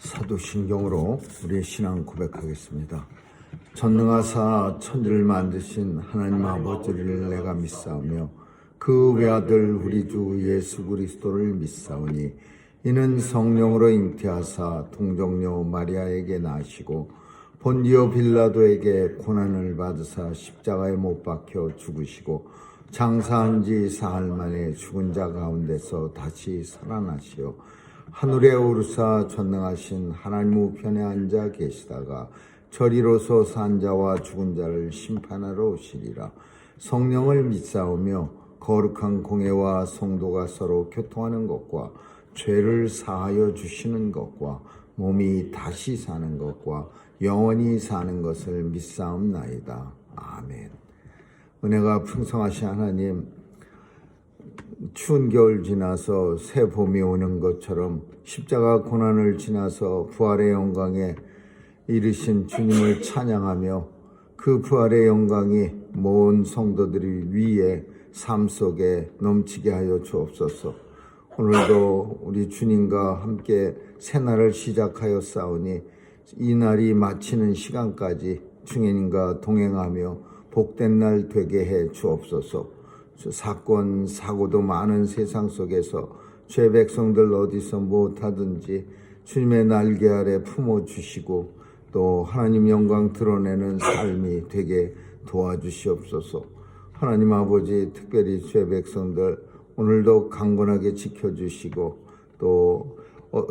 사도신경으로 우리의 신앙 고백하겠습니다. 전능하사 천지를 만드신 하나님 아버지를 내가 믿사오며 그 외아들 우리 주 예수 그리스도를 믿사오니 이는 성령으로 잉태하사 동정녀 마리아에게 나시고 본디오 빌라도에게 고난을 받으사 십자가에 못 박혀 죽으시고 장사한 지 사흘 만에 죽은 자 가운데서 다시 살아나시어 하늘에 오르사 전능하신 하나님 우편에 앉아 계시다가 저리로서 산 자와 죽은 자를 심판하러 오시리라. 성령을 믿사오며 거룩한 공회와 성도가 서로 교통하는 것과 죄를 사하여 주시는 것과 몸이 다시 사는 것과 영원히 사는 것을 믿사옵나이다. 아멘. 은혜가 풍성하신 하나님, 추운 겨울 지나서 새 봄이 오는 것처럼 십자가 고난을 지나서 부활의 영광에 이르신 주님을 찬양하며 그 부활의 영광이 모든 성도들이 위에 삶 속에 넘치게 하여 주옵소서. 오늘도 우리 주님과 함께 새날을 시작하여 싸우니 이 날이 마치는 시간까지 주님과 동행하며 복된 날 되게 해 주옵소서. 사건 사고도 많은 세상 속에서 죄 백성들 어디서 무엇하든지 주님의 날개 아래 품어주시고 또 하나님 영광 드러내는 삶이 되게 도와주시옵소서. 하나님 아버지, 특별히 죄 백성들 오늘도 강건하게 지켜주시고 또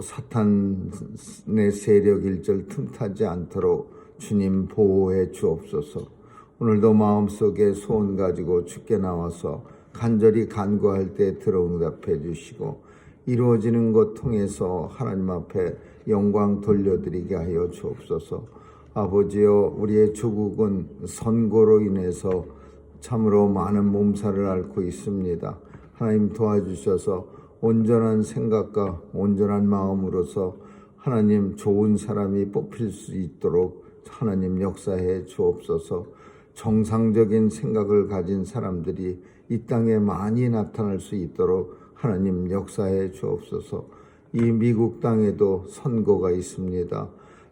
사탄의 세력 일절 틈타지 않도록 주님 보호해 주옵소서. 오늘도 마음속에 소원 가지고 주께 나와서 간절히 간구할 때 들어응답해 주시고 이루어지는 것 통해서 하나님 앞에 영광 돌려드리게 하여 주옵소서. 아버지여, 우리의 조국은 선거로 인해서 참으로 많은 몸살을 앓고 있습니다. 하나님 도와주셔서 온전한 생각과 온전한 마음으로서 하나님 좋은 사람이 뽑힐 수 있도록 하나님 역사해 주옵소서. 정상적인 생각을 가진 사람들이 이 땅에 많이 나타날 수 있도록 하나님 역사해 주옵소서. 이 미국 땅에도 선거가 있습니다.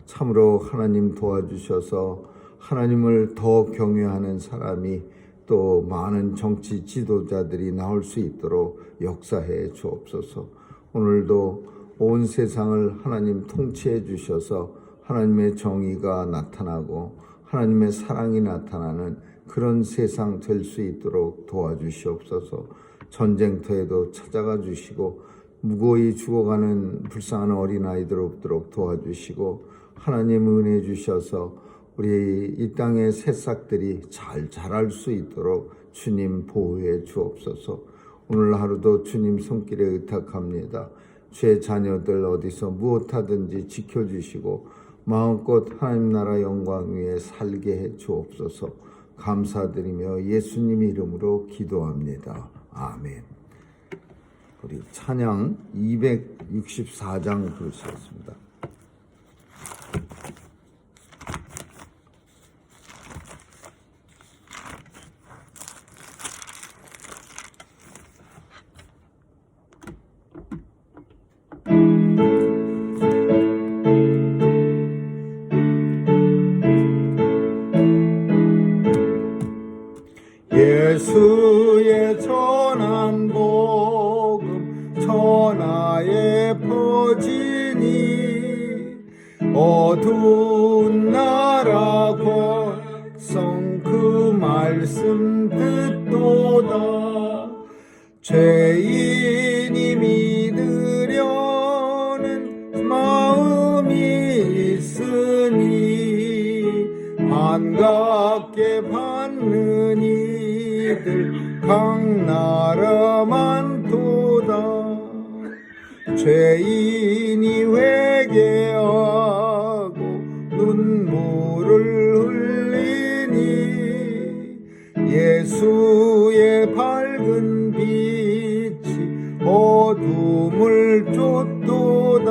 참으로 하나님 도와주셔서 하나님을 더 경외하는 사람이 또 많은 정치 지도자들이 나올 수 있도록 역사해 주옵소서. 오늘도 온 세상을 하나님 통치해 주셔서 하나님의 정의가 나타나고 하나님의 사랑이 나타나는 그런 세상 될 수 있도록 도와주시옵소서. 전쟁터에도 찾아가 주시고 무고히 죽어가는 불쌍한 어린아이들 없도록 도와주시고 하나님 은혜 주셔서 우리 이 땅의 새싹들이 잘 자랄 수 있도록 주님 보호해 주옵소서. 오늘 하루도 주님 손길에 의탁합니다. 죄 자녀들 어디서 무엇하든지 지켜주시고 마음껏 하나님 나라 영광 위에 살게 해 주옵소서. 감사드리며 예수님 이름으로 기도합니다. 아멘. 우리 찬양 264장 부르시겠습니다. 예수의 전한 복음 천하에 퍼지니 어두운 나라 권성 그 말씀 듣도다. 죄인이 믿으려는 마음이 있으니 반갑게 받는 이들 각 나라 많도다. 죄인이 회개하고 눈물을 흘리니 예수의 밝은 빛이 어둠을 쫓도다.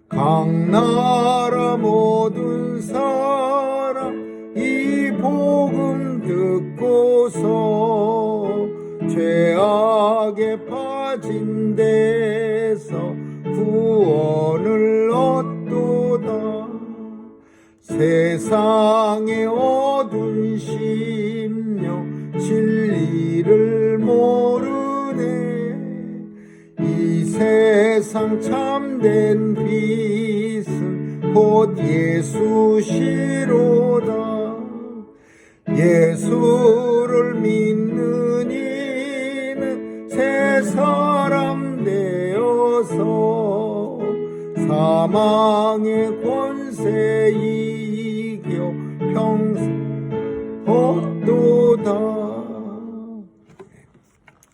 각 나라 모든 사람 이 복음 듣고서 죄악에 빠진 데서 구원을 세상 참된 빛은 곧 예수시로다. 예수를 믿는 이는 새 사람 되어서 사망의 권세 이겨 평생 얻도다.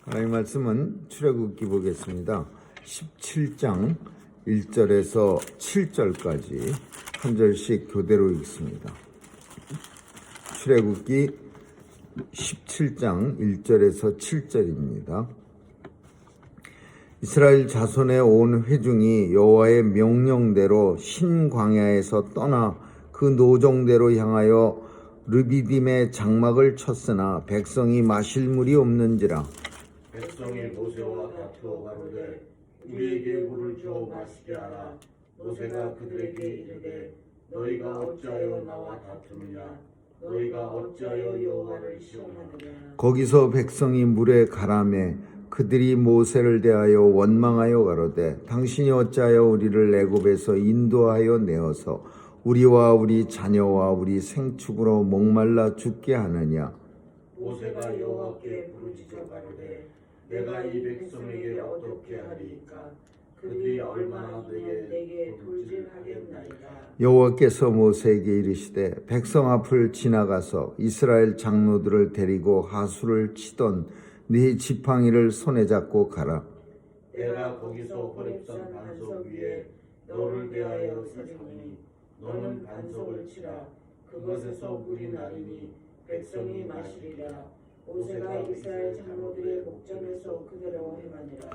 하나님 말씀은 출애굽기 보겠습니다. 17장 1절에서 7절까지 한 절씩 교대로 읽습니다. 출애굽기 17장 1절에서 7절입니다. 이스라엘 자손의 온 회중이 여호와의 명령대로 신광야에서 떠나 그 노정대로 향하여 르비딤의 장막을 쳤으나 백성이 마실 물이 없는지라. 백성이 모세와 다투어 가로되 우리에게 물을 주어 마시게 하라. 모세가 그들에게 이르되 너희가 어찌하여 나와 다투느냐. 너희가 어찌하여 여호와를 시험하느냐. 거기서 백성이 물에 가라매 그들이 모세를 대하여 원망하여 가로되 당신이 어찌하여 우리를 애굽에서 인도하여 내어서 우리와 우리 자녀와 우리 생축으로 목말라 죽게 하느냐. 모세가 여호와께 부르짖어 가로되 내가 이 백성에게 어떻게 하리이까. 그들이 얼마나 내게 돌질하겠나이까. 여호와께서 모세에게 이르시되 백성 앞을 지나가서 이스라엘 장로들을 데리고 하수를 치던 네 지팡이를 손에 잡고 가라. 내가 거기서 호렙산 반석 위에 너를 대하여 세우니 너는 반석을 치라. 그것에서 물이 나리니 백성이 마시리라. 모세가 이스라엘 장로들의 목전에서 그대로 행하니라.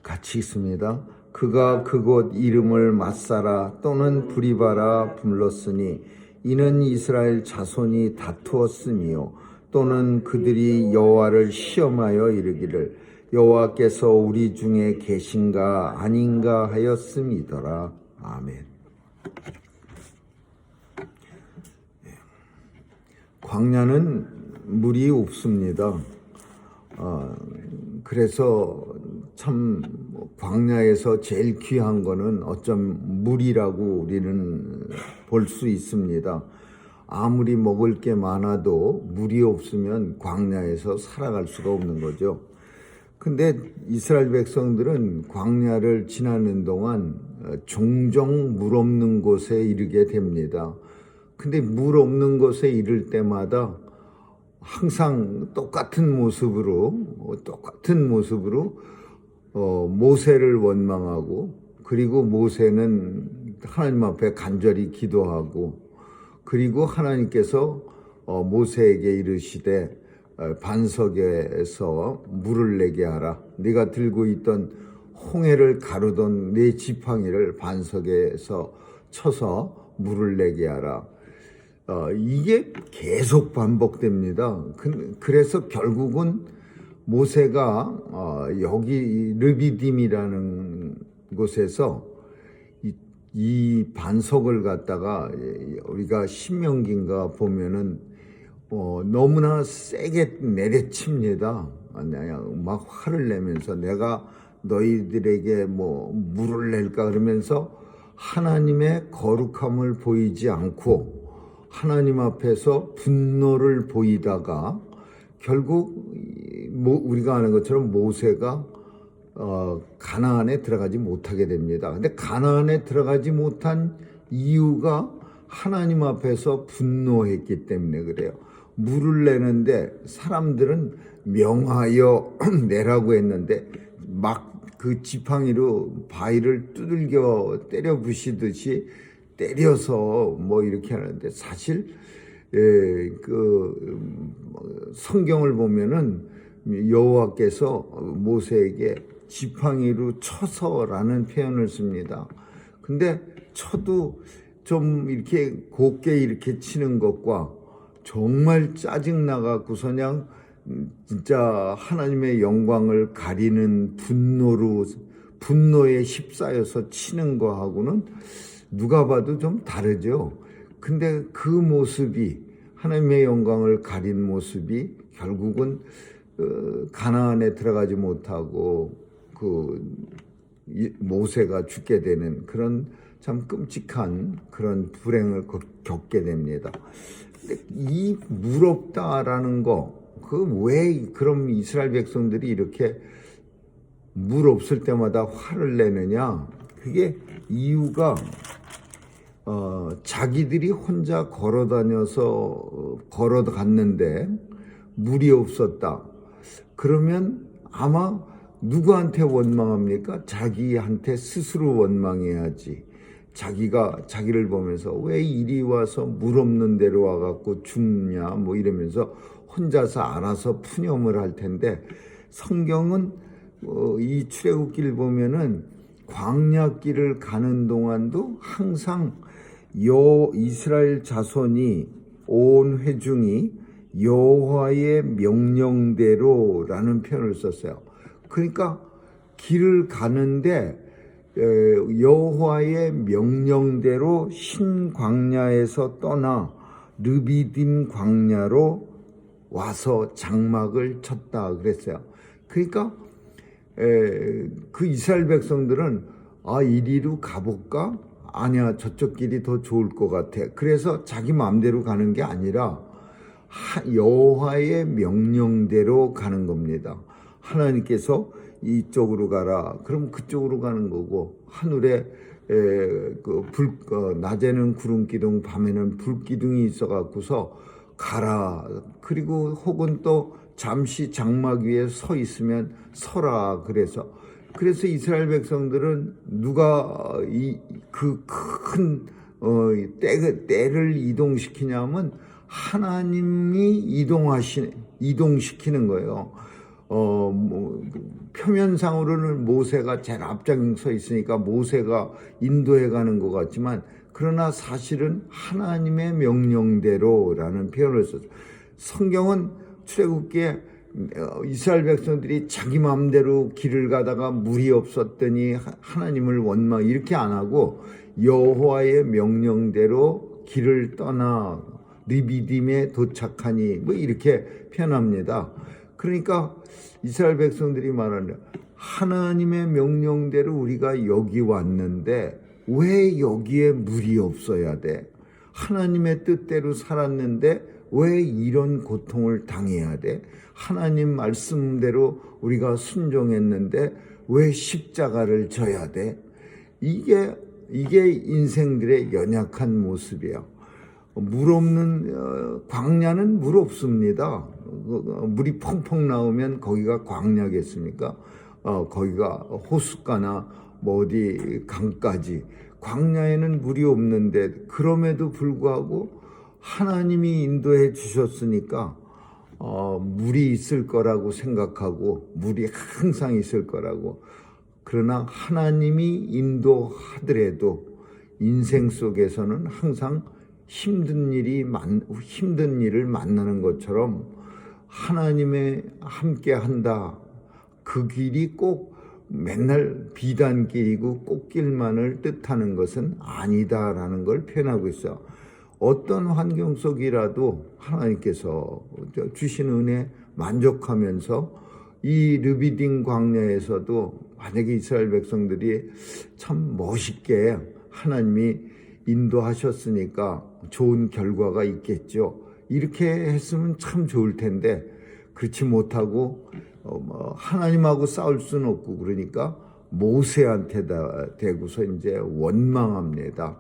같이 있습니다. 그가 그곳 이름을 마사라 또는 브리바라 불렀으니 이는 이스라엘 자손이 다투었으며 또는 그들이 여호와를 시험하여 이르기를 여호와께서 우리 중에 계신가 아닌가 하였음이더라. 아멘. 광야는 물이 없습니다. 그래서 참 광야에서 제일 귀한 거는 어쩜 물이라고 우리는 볼 수 있습니다. 아무리 먹을 게 많아도 물이 없으면 광야에서 살아갈 수가 없는 거죠. 근데 이스라엘 백성들은 광야를 지나는 동안 종종 물 없는 곳에 이르게 됩니다. 근데 물 없는 곳에 이를 때마다 항상 똑같은 모습으로 모세를 원망하고, 그리고 모세는 하나님 앞에 간절히 기도하고, 그리고 하나님께서 모세에게 이르시되 반석에서 물을 내게 하라. 네가 들고 있던 홍해를 가르던 네 지팡이를 반석에서 쳐서 물을 내게 하라. 이게 계속 반복됩니다. 그래서 결국은 모세가 여기 르비딤이라는 곳에서 이 반석을 갖다가 우리가 신명기인가 보면은 너무나 세게 내려칩니다. 막 화를 내면서 내가 너희들에게 뭐 물을 낼까 그러면서 하나님의 거룩함을 보이지 않고 하나님 앞에서 분노를 보이다가 결국 우리가 아는 것처럼 모세가 가나안에 들어가지 못하게 됩니다. 근데 가나안에 들어가지 못한 이유가 하나님 앞에서 분노했기 때문에 그래요. 물을 내는데 사람들은 명하여 내라고 했는데 막 그 지팡이로 바위를 두들겨 때려 부시듯이 때려서 뭐 이렇게 하는데 사실 성경을 보면은 여호와께서 모세에게 지팡이로 쳐서라는 표현을 씁니다. 근데 쳐도 좀 이렇게 곱게 이렇게 치는 것과 정말 짜증 나갖고서 그냥 진짜 하나님의 영광을 가리는 분노에 휩싸여서 치는 거하고는 누가 봐도 좀 다르죠. 근데 그 모습이 하나님의 영광을 가린 모습이 결국은 가나안에 들어가지 못하고 그 모세가 죽게 되는 그런 참 끔찍한 그런 불행을 겪게 됩니다. 근데 이 물 없다라는 거, 왜 그럼 이스라엘 백성들이 이렇게 물 없을 때마다 화를 내느냐? 그게 이유가 자기들이 혼자 걸어갔는데 물이 없었다. 그러면 아마 누구한테 원망합니까? 자기한테 스스로 원망해야지. 자기가 자기를 보면서 왜 이리 와서 물 없는 데로 와갖고 죽냐 뭐 이러면서 혼자서 알아서 푸념을 할 텐데, 성경은 이 출애굽기를 보면은 광야길을 가는 동안도 항상 이스라엘 자손이 온 회중이 여호와의 명령대로라는 표현을 썼어요. 그러니까 길을 가는데 여호와의 명령대로 신광야에서 떠나 르비딤 광야로 와서 장막을 쳤다 그랬어요. 그러니까 그 이스라엘 백성들은 이리로 가볼까? 아니야, 저쪽 길이 더 좋을 것 같아. 그래서 자기 마음대로 가는 게 아니라 여호와의 명령대로 가는 겁니다. 하나님께서 이쪽으로 가라. 그럼 그쪽으로 가는 거고, 하늘에 낮에는 구름 기둥, 밤에는 불 기둥이 있어갖고서 가라. 그리고 혹은 또 잠시 장막 위에 서 있으면 서라. 그래서 이스라엘 백성들은 누가 그 큰 때를 이동시키냐면 하나님이 이동시키는 거예요. 표면상으로는 모세가 제일 앞장에 서 있으니까 모세가 인도해 가는 것 같지만, 그러나 사실은 하나님의 명령대로라는 표현을 썼어요. 성경은 출애굽기에 이스라엘 백성들이 자기 마음대로 길을 가다가 물이 없었더니 하나님을 원망 이렇게 안 하고 여호와의 명령대로 길을 떠나 르비딤에 도착하니 뭐 이렇게 표현합니다. 그러니까 이스라엘 백성들이 말하는, 하나님의 명령대로 우리가 여기 왔는데 왜 여기에 물이 없어야 돼? 하나님의 뜻대로 살았는데 왜 이런 고통을 당해야 돼? 하나님 말씀대로 우리가 순종했는데 왜 십자가를 져야 돼? 이게 인생들의 연약한 모습이에요. 물 없는 광야는 물 없습니다. 물이 펑펑 나오면 거기가 광야겠습니까? 거기가 호숫가나 뭐 어디 강가지. 광야에는 물이 없는데, 그럼에도 불구하고 하나님이 인도해 주셨으니까 물이 있을 거라고 생각하고, 물이 항상 있을 거라고. 그러나 하나님이 인도하더라도 인생 속에서는 항상 힘든 일을 만나는 것처럼 하나님의 함께 한다. 그 길이 꼭 맨날 비단길이고 꽃길만을 뜻하는 것은 아니다라는 걸 표현하고 있어요. 어떤 환경 속이라도 하나님께서 주신 은혜 만족하면서 이 르비딤 광야에서도 만약에 이스라엘 백성들이 참 멋있게 하나님이 인도하셨으니까 좋은 결과가 있겠죠. 이렇게 했으면 참 좋을 텐데 그렇지 못하고 하나님하고 싸울 수는 없고, 그러니까 모세한테 대고서 이제 원망합니다.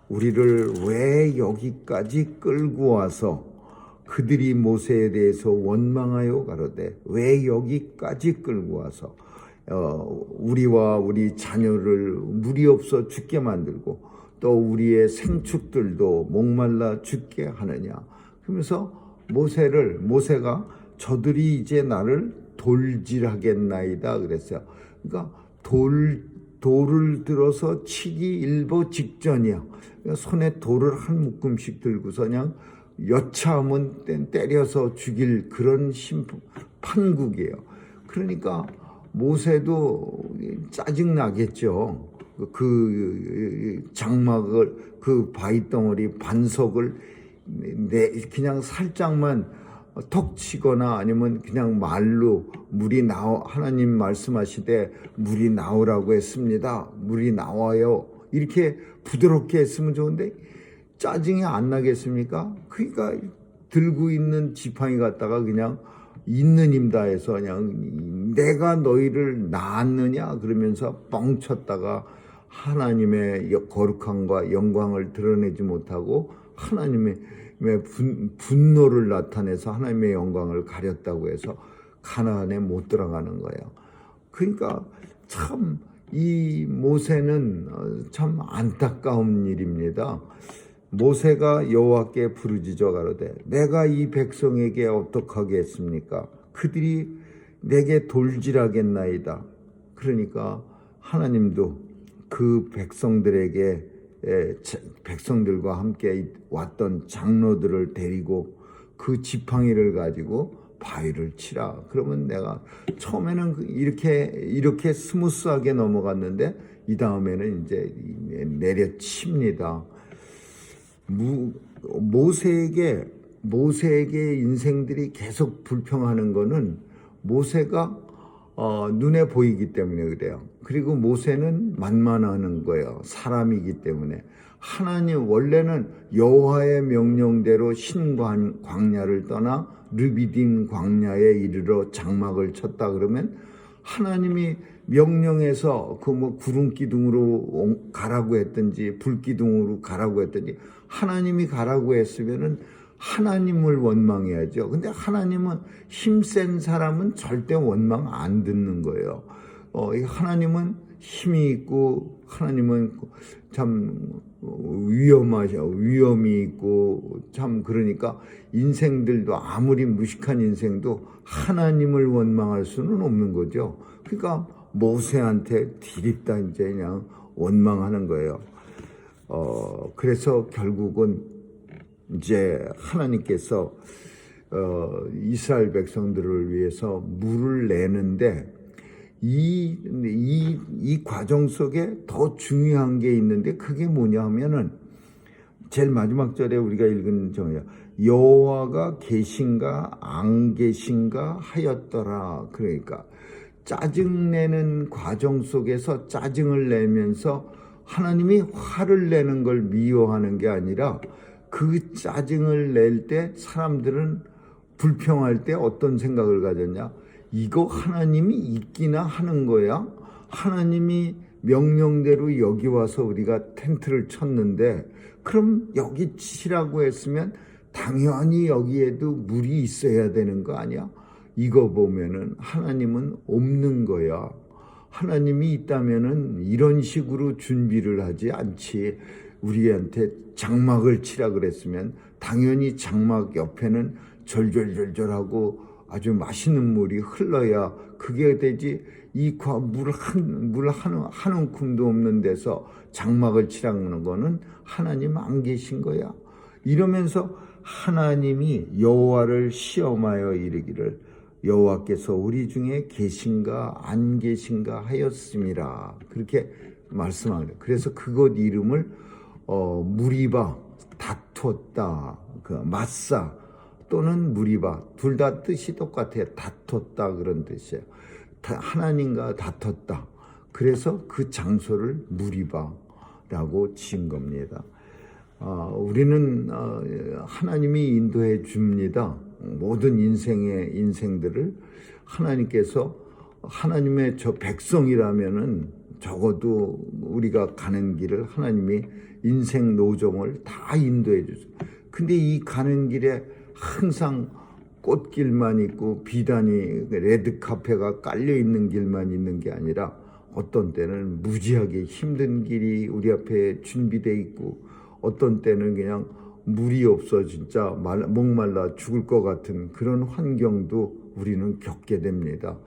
우리를 왜 여기까지 끌고 와서, 그들이 모세에 대해서 원망하여 가로되 왜 여기까지 끌고 와서 우리와 우리 자녀를 물이 없어 죽게 만들고 또 우리의 생축들도 목말라 죽게 하느냐. 그러면서 모세가 저들이 이제 나를 돌질하겠나이다 그랬어요. 그러니까 돌을 들어서 치기 일보 직전이야. 그러니까 손에 돌을 한 묶음씩 들고서 그냥 여차하면 때려서 죽일 그런 판국이에요. 그러니까 모세도 짜증나겠죠. 그 장막을, 그 바위덩어리 반석을 그냥 살짝만 턱 치거나 아니면 그냥 말로 하나님 말씀하시되 물이 나오라고 했습니다. 물이 나와요. 이렇게 부드럽게 했으면 좋은데 짜증이 안 나겠습니까? 그러니까 들고 있는 지팡이 갖다가 그냥 있는 힘다 해서 그냥 내가 너희를 낳았느냐 그러면서 뻥쳤다가 하나님의 거룩함과 영광을 드러내지 못하고 하나님의 분노를 나타내서 하나님의 영광을 가렸다고 해서 가나안에 못 들어가는 거예요. 그러니까 참 이 모세는 참 안타까운 일입니다. 모세가 여호와께 부르짖어 가로되 내가 이 백성에게 어떡하게 했습니까? 그들이 내게 돌질하겠나이다. 그러니까 하나님도 그 백성들과 함께 왔던 장로들을 데리고 그 지팡이를 가지고 바위를 치라. 그러면 내가 처음에는 이렇게 스무스하게 넘어갔는데 이 다음에는 이제 내려칩니다. 모세에게 인생들이 계속 불평하는 거는 모세가 눈에 보이기 때문에 그래요. 그리고 모세는 만만하는 거예요. 사람이기 때문에. 하나님 원래는 여호와의 명령대로 광야를 떠나 르비딘 광야에 이르러 장막을 쳤다 그러면 하나님이 명령해서 구름 기둥으로 가라고 했든지 불 기둥으로 가라고 했든지 하나님이 가라고 했으면은 하나님을 원망해야죠. 근데 하나님은 힘센 사람은 절대 원망 안 듣는 거예요. 하나님은 힘이 있고 하나님은 참 위험이 있고 참 그러니까 인생들도 아무리 무식한 인생도 하나님을 원망할 수는 없는 거죠. 그러니까 모세한테 디립다 이제 그냥 원망하는 거예요. 그래서 결국은 이제 하나님께서 이스라엘 백성들을 위해서 물을 내는데 이 과정 속에 더 중요한 게 있는데 그게 뭐냐 하면은 제일 마지막 절에 우리가 읽은 정이야. 여호와가 계신가 안 계신가 하였더라. 그러니까 짜증내는 과정 속에서 짜증을 내면서 하나님이 화를 내는 걸 미워하는 게 아니라 그 짜증을 낼 때 사람들은 불평할 때 어떤 생각을 가졌냐? 이거 하나님이 있기나 하는 거야? 하나님이 명령대로 여기 와서 우리가 텐트를 쳤는데 그럼 여기 치라고 했으면 당연히 여기에도 물이 있어야 되는 거 아니야? 이거 보면은 하나님은 없는 거야. 하나님이 있다면은 이런 식으로 준비를 하지 않지. 우리한테 장막을 치라 그랬으면 당연히 장막 옆에는 절절절절하고 아주 맛있는 물이 흘러야 그게 되지. 이 물 한 움큼도 없는 데서 장막을 치라는 거는 하나님 안 계신 거야. 이러면서 하나님이 여호와를 시험하여 이르기를 여호와께서 우리 중에 계신가 안 계신가 하였음이라. 그렇게 말씀하는. 그래서 그곳 이름을 무리바 다퉜다. 마사 또는 무리바 둘 다 뜻이 똑같아요. 다퉜다 그런 뜻이에요. 하나님과 다퉜다. 그래서 그 장소를 무리바라고 지은 겁니다. 우리는 하나님이 인도해 줍니다. 모든 인생들을 하나님께서 하나님의 저 백성이라면은 적어도 우리가 가는 길을 하나님이 인생 노정을 다 인도해 주죠. 근데 이 가는 길에 항상 꽃길만 있고 비단이 레드카페가 깔려 있는 길만 있는 게 아니라 어떤 때는 무지하게 힘든 길이 우리 앞에 준비되어 있고 어떤 때는 그냥 물이 없어 진짜 목말라 죽을 것 같은 그런 환경도 우리는 겪게 됩니다.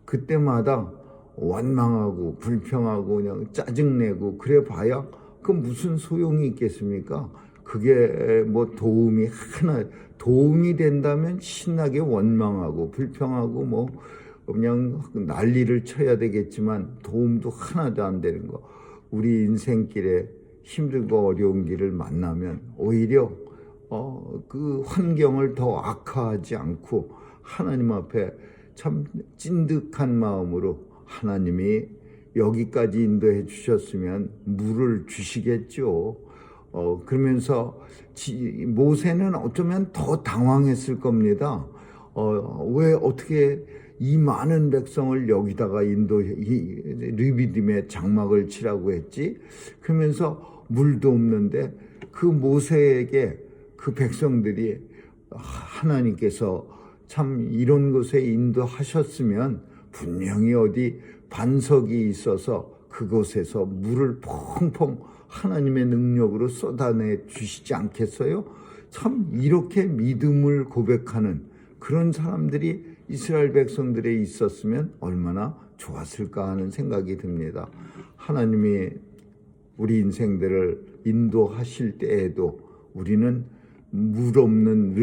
그때마다 원망하고 불평하고 그냥 짜증내고 그래 봐야 그 무슨 소용이 있겠습니까? 그게 뭐 도움이 된다면 신나게 원망하고 불평하고 뭐 그냥 난리를 쳐야 되겠지만 도움도 하나도 안 되는 거. 우리 인생길에 힘들고 어려운 길을 만나면 오히려 그 환경을 더 악화하지 않고 하나님 앞에 참 찐득한 마음으로 하나님이 여기까지 인도해 주셨으면 물을 주시겠죠. 그러면서 모세는 어쩌면 더 당황했을 겁니다. 왜 어떻게 이 많은 백성을 여기다가 르비딤에 장막을 치라고 했지? 그러면서 물도 없는데 그 모세에게 그 백성들이 하나님께서 참 이런 곳에 인도하셨으면 분명히 어디 반석이 있어서 그곳에서 물을 펑펑 하나님의 능력으로 쏟아내 주시지 않겠어요? 참 이렇게 믿음을 고백하는 그런 사람들이 이스라엘 백성들에 있었으면 얼마나 좋았을까 하는 생각이 듭니다. 하나님이 우리 인생들을 인도하실 때에도 우리는 물 없는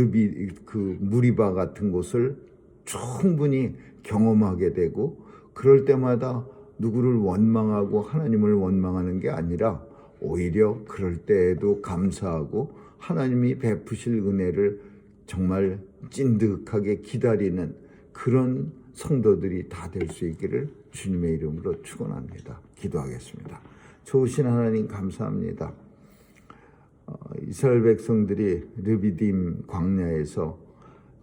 무리바 같은 곳을 충분히 경험하게 되고, 그럴 때마다 누구를 원망하고 하나님을 원망하는 게 아니라 오히려 그럴 때에도 감사하고 하나님이 베푸실 은혜를 정말 찐득하게 기다리는 그런 성도들이 다 될 수 있기를 주님의 이름으로 축원합니다. 기도하겠습니다. 좋으신 하나님 감사합니다. 이스라엘 백성들이 르비딤 광야에서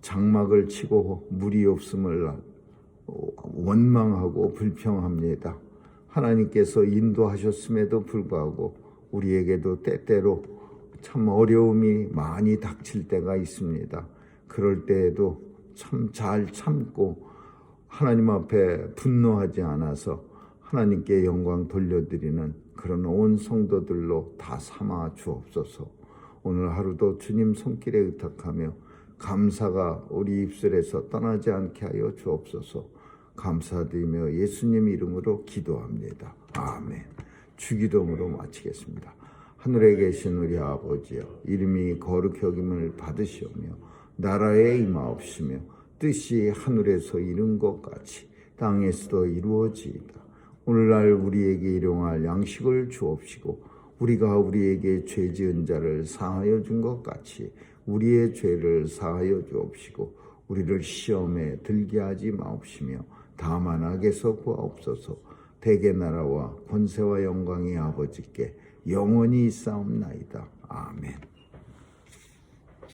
장막을 치고 물이 없음을 원망하고 불평합니다. 하나님께서 인도하셨음에도 불구하고 우리에게도 때때로 참 어려움이 많이 닥칠 때가 있습니다. 그럴 때에도 참 잘 참고 하나님 앞에 분노하지 않아서 하나님께 영광 돌려드리는 그런 온 성도들로 다 삼아 주옵소서. 오늘 하루도 주님 손길에 의탁하며 감사가 우리 입술에서 떠나지 않게 하여 주옵소서. 감사드리며 예수님 이름으로 기도합니다. 아멘. 주기도문으로 마치겠습니다. 하늘에 계신 우리 아버지여, 이름이 거룩히 여김을 받으시오며 나라에 임하옵시며 뜻이 하늘에서 이룬 것 같이 땅에서도 이루어지이다. 오늘날 우리에게 일용할 양식을 주옵시고 우리가 우리에게 죄 지은 자를 사하여 준 것 같이 우리의 죄를 사하여 주옵시고 우리를 시험에 들게 하지 마옵시며 다만 악에서 구하옵소서. 대개 나라와 권세와 영광이 아버지께 영원히 있사옵나이다. 아멘.